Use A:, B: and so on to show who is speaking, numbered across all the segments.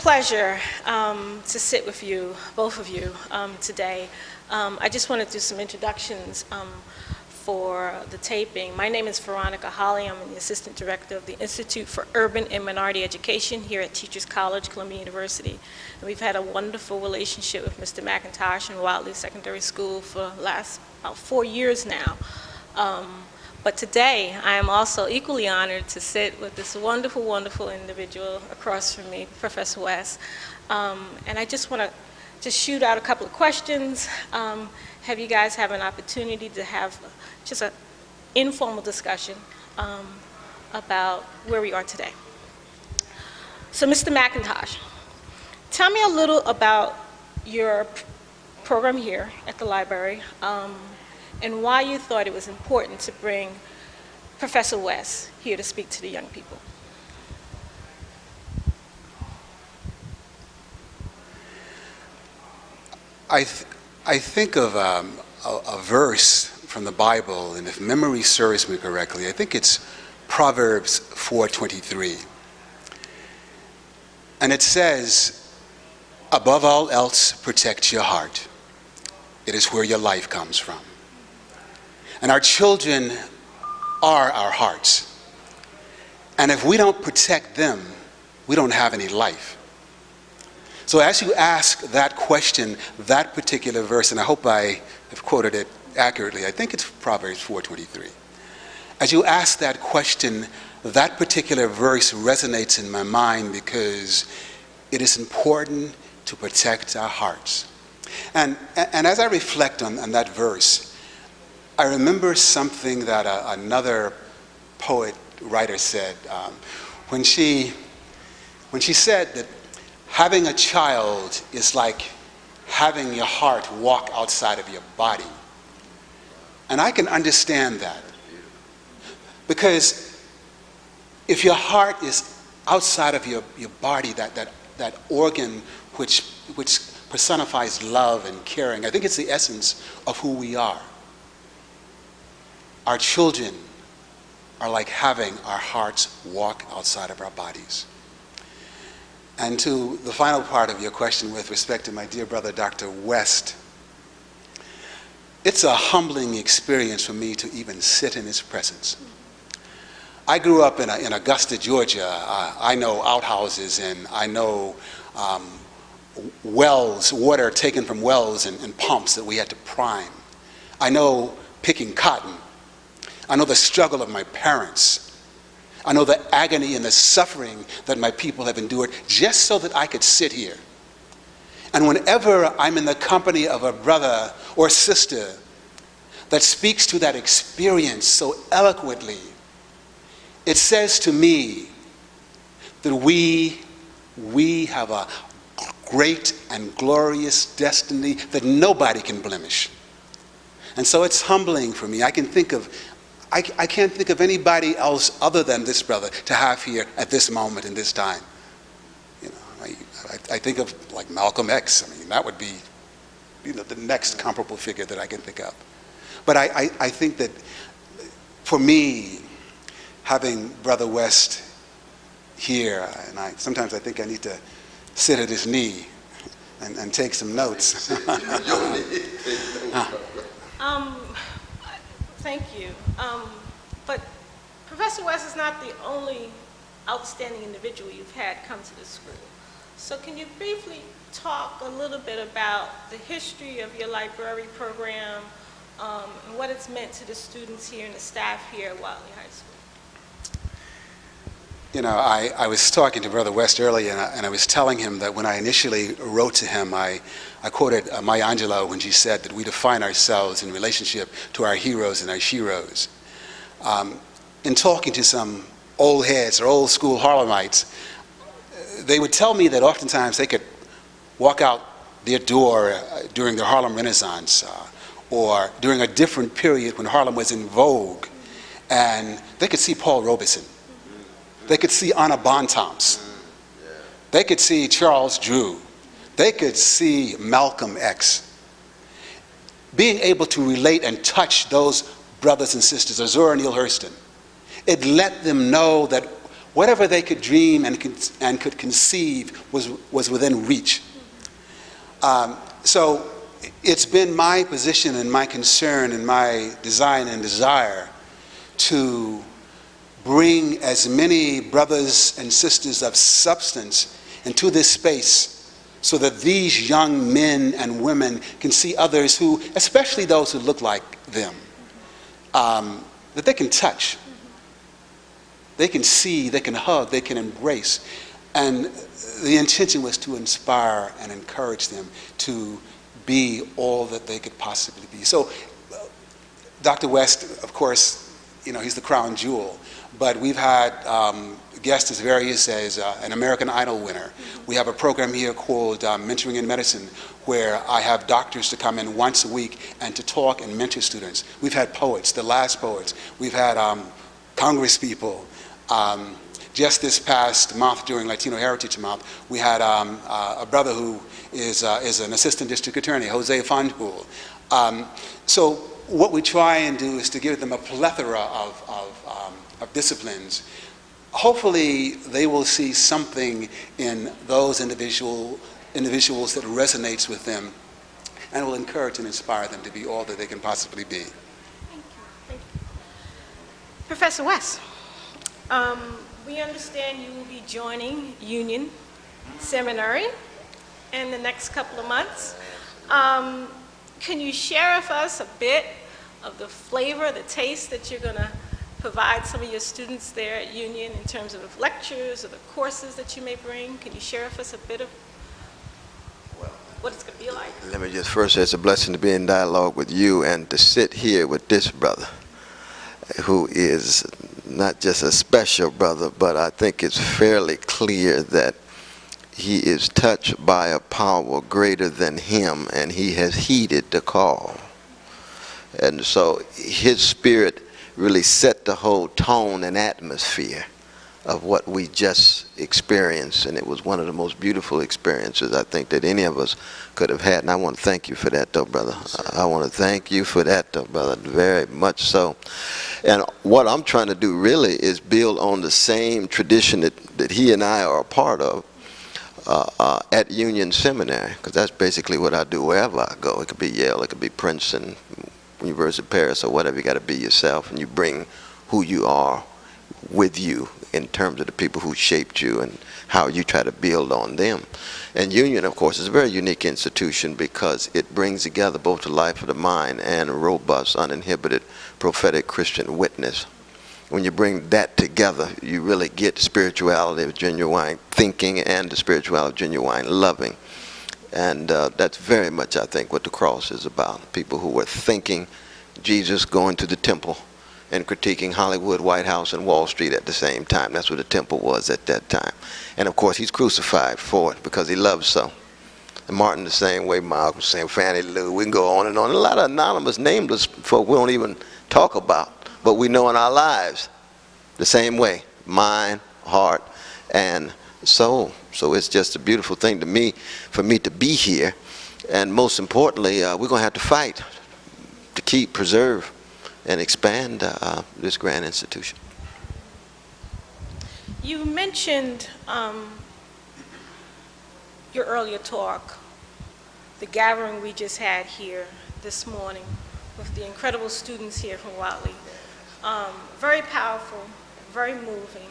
A: pleasure to sit with you, both of you, today. I just want to do some introductions for the taping. My name is Veronica. I'm the Assistant Director of the Institute for Urban and Minority Education here at Teachers College, Columbia University. And we've had a wonderful relationship with Mr. McIntosh and Wadleigh Secondary School for the last about 4 years now. But today, I am also equally honored to sit with this wonderful, wonderful individual across from me, Professor West. And I just want to just shoot out a couple of questions. Have you guys have an opportunity to have just an informal discussion about where we are today. So, Mr. McIntosh, tell me a little about your program here at the library and why you thought it was important to bring Professor West here to speak to the young people.
B: I think of a verse from the Bible, and if memory serves me correctly, I think it's Proverbs 4:23. And it says, above all else, protect your heart. It is where your life comes from. And our children are our hearts. And if we don't protect them, we don't have any life. So as you ask that question, that particular verse, and I hope I have quoted it accurately, I think it's Proverbs 4:23. As you ask that question, that particular verse resonates in my mind because it is important to protect our hearts. And as I reflect on that verse, I remember something that another poet writer said when she said that having a child is like having your heart walk outside of your body. And I can understand that. Because if your heart is outside of your body, that organ which personifies love and caring, I think it's the essence of who we are. Our children are like having our hearts walk outside of our bodies. And to the final part of your question with respect to my dear brother, Dr. West, it's a humbling experience for me to even sit in his presence. I grew up in Augusta, Georgia. I know outhouses and I know wells, water taken from wells and pumps that we had to prime. I know picking cotton. I know the struggle of my parents. I know the agony and the suffering that my people have endured just so that I could sit here. And whenever I'm in the company of a brother or sister that speaks to that experience so eloquently, it says to me that we have a great and glorious destiny that nobody can blemish. And so it's humbling for me. I can't think of anybody else other than this brother to have here at this moment in this time. You know, I think of like Malcolm X. I mean, that would be, the next comparable figure that I can think of. But I think that for me, having Brother West here, and sometimes I think I need to sit at his knee and take some notes.
A: Thank you. But Professor West is not the only outstanding individual you've had come to the school. So can you briefly talk a little bit about the history of your library program and what it's meant to the students here and the staff here at Wadleigh High School?
B: You know, I was talking to Brother West earlier, and I was telling him that when I initially wrote to him, I quoted Maya Angelou when she said that we define ourselves in relationship to our heroes and our sheroes. In talking to some old heads or old school Harlemites, they would tell me that oftentimes they could walk out their door during the Harlem Renaissance or during a different period when Harlem was in vogue, and they could see Paul Robeson. They could see Anna Bontemps. They could see Charles Drew. They could see Malcolm X. Being able to relate and touch those brothers and sisters, or Zora Neale Hurston, it let them know that whatever they could dream and could conceive was within reach. So it's been my position and my concern and my design and desire to bring as many brothers and sisters of substance into this space so that these young men and women can see others who, especially those who look like them, that they can touch, they can see, they can hug, they can embrace. And the intention was to inspire and encourage them to be all that they could possibly be. So Dr. West, of course, he's the crown jewel, but we've had guests as various as an American Idol winner. We have a program here called Mentoring in Medicine, where I have doctors to come in once a week and to talk and mentor students. We've had poets, the last poets. We've had Congress people. Just this past month, during Latino Heritage Month, we had a brother who is an assistant district attorney, Jose Fanjul. So what we try and do is to give them a plethora of disciplines. Hopefully they will see something in those individuals that resonates with them and will encourage and inspire them to be all that they can possibly be.
A: Thank you. Thank you. Professor West, we understand you will be joining Union Seminary in the next couple of months. Can you share with us a bit of the flavor, the taste that you're going to provide some of your students there at Union in terms of lectures or the courses that you may bring? Can you share with us a bit of what it's going to be like?
C: Let me just first say it's a blessing to be in dialogue with you and to sit here with this brother who is not just a special brother, but I think it's fairly clear that he is touched by a power greater than him, and he has heeded the call. And so his spirit really set the whole tone and atmosphere of what we just experienced, and it was one of the most beautiful experiences I think that any of us could have had. And I want to thank you for that, though, brother. I want to thank you for that, though, brother, very much so. And what I'm trying to do really is build on the same tradition that he and I are a part of at Union Seminary, because that's basically what I do wherever I go. It could be Yale, it could be Princeton, University of Paris, or whatever. You got to be yourself, and you bring who you are with you in terms of the people who shaped you and how you try to build on them. And Union, of course, is a very unique institution because it brings together both the life of the mind and a robust, uninhibited, prophetic Christian witness. When you bring that together, you really get the spirituality of genuine thinking and the spirituality of genuine loving. And that's very much, I think, what the cross is about. People who were thinking Jesus going to the temple and critiquing Hollywood, White House, and Wall Street at the same time. That's what the temple was at that time. And of course, he's crucified for it because he loves so. And Martin the same way, Malcolm the same, Fannie Lou, we can go on. A lot of anonymous, nameless folk we don't even talk about, but we know in our lives the same way, mind, heart, and soul. So it's just a beautiful thing to me, for me to be here. And most importantly, we're going to have to fight to keep, preserve, and expand this grand institution.
A: You mentioned your earlier talk, the gathering we just had here this morning with the incredible students here from Wadleigh. Very powerful, very moving.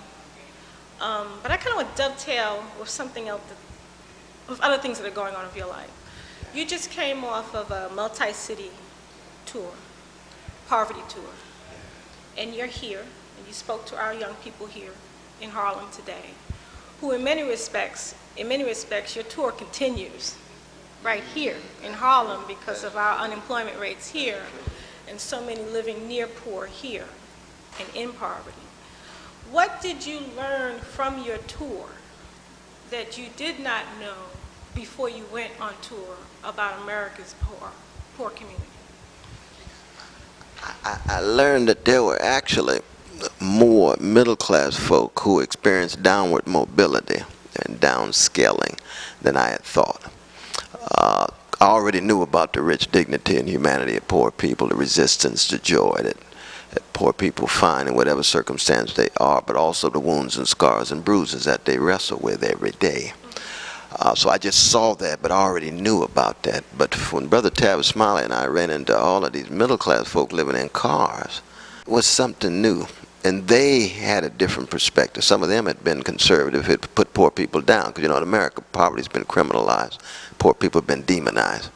A: But I kind of want to dovetail with something else, with other things that are going on in your life. You just came off of a multi-city tour, poverty tour, and you're here, and you spoke to our young people here in Harlem today, who in many respects, your tour continues right here in Harlem because of our unemployment rates here, and so many living near poor here and in poverty. What did you learn from your tour that you did not know before you went on tour about America's poor community?
C: I learned that there were actually more middle-class folk who experienced downward mobility and downscaling than I had thought. I already knew about the rich dignity and humanity of poor people, the resistance, the joy that that poor people find in whatever circumstance they are, but also the wounds and scars and bruises that they wrestle with every day. So I just saw that, but I already knew about that. But when Brother Tavis Smiley and I ran into all of these middle-class folk living in cars, it was something new. And they had a different perspective. Some of them had been conservative, had put poor people down. Because, you know, in America, poverty's been criminalized. Poor people have been demonized.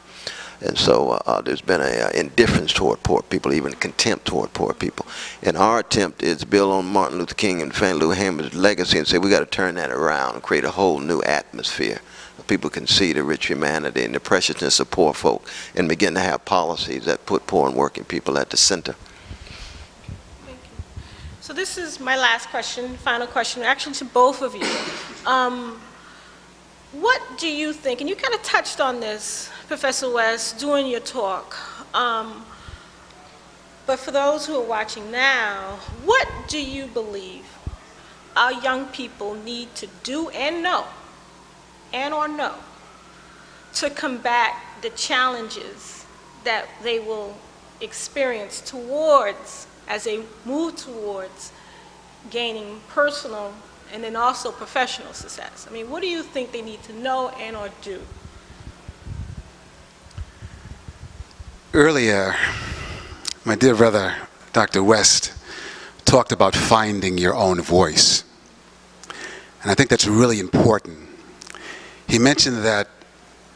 C: And so there's been an indifference toward poor people, even contempt toward poor people. And our attempt is to build on Martin Luther King and Fannie Lou Hamer's legacy and say we got to turn that around and create a whole new atmosphere. People can see the rich humanity and the preciousness of poor folk and begin to have policies that put poor and working people at the center.
A: Thank you. So this is my last question, final question, actually to both of you. What do you think, and you kind of touched on this, Professor West, during your talk, but for those who are watching now, what do you believe our young people need to do and know, and/or know, to combat the challenges that they will experience towards, as they move towards gaining personal and then also professional success? I mean, what do you think they need to know and/or do?
B: Earlier, my dear brother, Dr. West, talked about finding your own voice. And I think that's really important. He mentioned that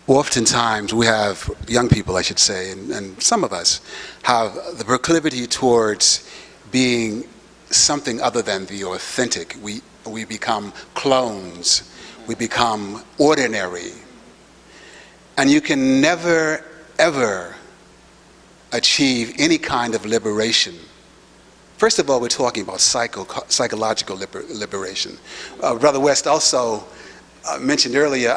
B: oftentimes we have, young people I should say, and some of us, have the proclivity towards being something other than the authentic. We become clones. We become ordinary. And you can never, ever achieve any kind of liberation. First of all, we're talking about psychological liberation. Brother West also mentioned earlier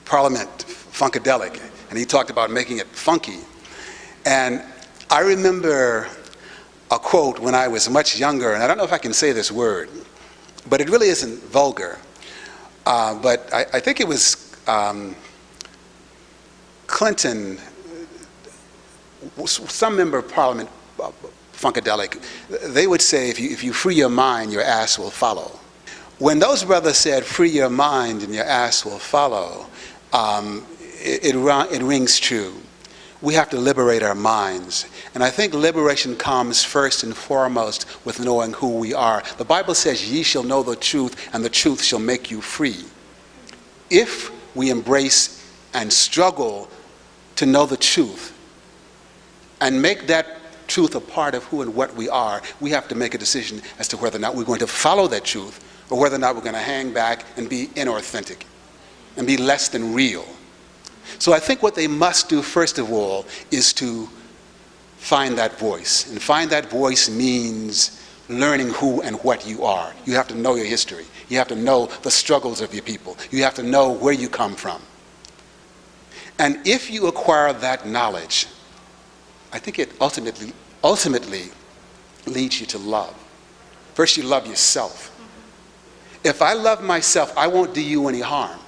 B: Parliament Funkadelic, and he talked about making it funky. And I remember a quote when I was much younger, and I don't know if I can say this word, but it really isn't vulgar. But I think it was Clinton, some member of Parliament, Funkadelic, they would say, if you free your mind, your ass will follow. When those brothers said, free your mind and your ass will follow, it rings true. We have to liberate our minds. And I think liberation comes first and foremost with knowing who we are. The Bible says, ye shall know the truth, and the truth shall make you free. If we embrace and struggle to know the truth and make that truth a part of who and what we are, we have to make a decision as to whether or not we're going to follow that truth or whether or not we're going to hang back and be inauthentic and be less than real. So I think what they must do, first of all, is to find that voice. And find that voice means learning who and what you are. You have to know your history. You have to know the struggles of your people. You have to know where you come from. And if you acquire that knowledge, I think it ultimately leads you to love. First, you love yourself. If I love myself, I won't do you any harm.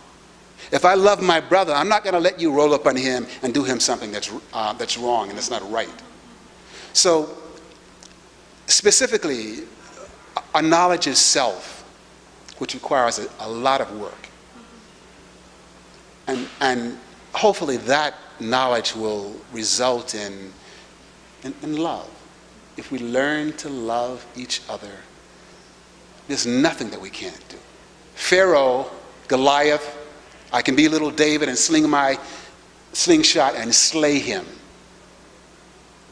B: If I love my brother, I'm not going to let you roll up on him and do him something that's wrong and that's not right. So, specifically, a knowledge of self, which requires a lot of work. And hopefully that knowledge will result in love. If we learn to love each other, there's nothing that we can't do. Pharaoh, Goliath, I can be little David and sling my slingshot and slay him.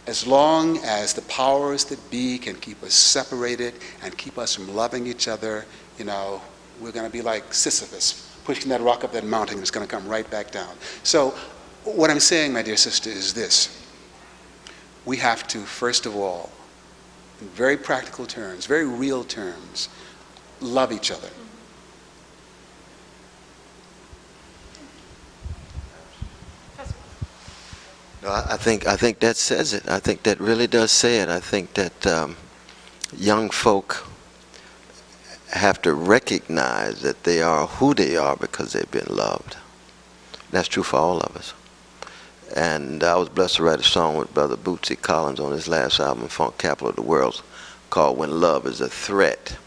B: As long as the powers that be can keep us separated and keep us from loving each other, we're going to be like Sisyphus, pushing that rock up that mountain, and it's going to come right back down. So what I'm saying, my dear sister, is this. We have to, first of all, in very practical terms, very real terms, love each other.
C: No, I think that says it. I think that really does say it. I think that young folk have to recognize that they are who they are because they've been loved. That's true for all of us. And I was blessed to write a song with Brother Bootsy Collins on his last album, Funk Capital of the World, called When Love is a Threat.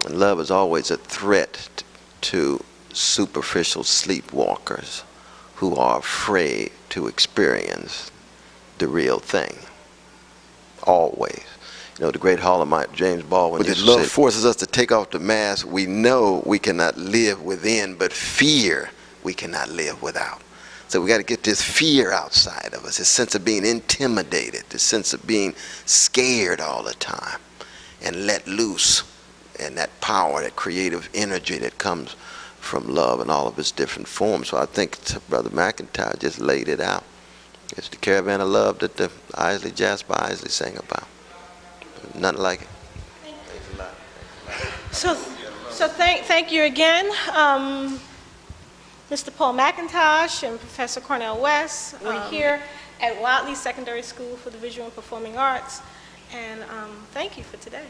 C: And love is always a threat to superficial sleepwalkers who are afraid to experience the real thing. Always. You know, the great Harlemite James Baldwin used to say, love forces us to take off the mask we know we cannot live within, but fear we cannot live without. So we got to get this fear outside of us, this sense of being intimidated, this sense of being scared all the time, and let loose. And that power, that creative energy that comes from love in all of its different forms. So I think Brother McIntosh just laid it out. It's the caravan of love that the Jasper Isley sang about. Nothing like it.
A: So thank you again, Mr. Paul McIntosh and Professor Cornel West. We're here at Wadleigh Secondary School for the Visual and Performing Arts, and thank you for today.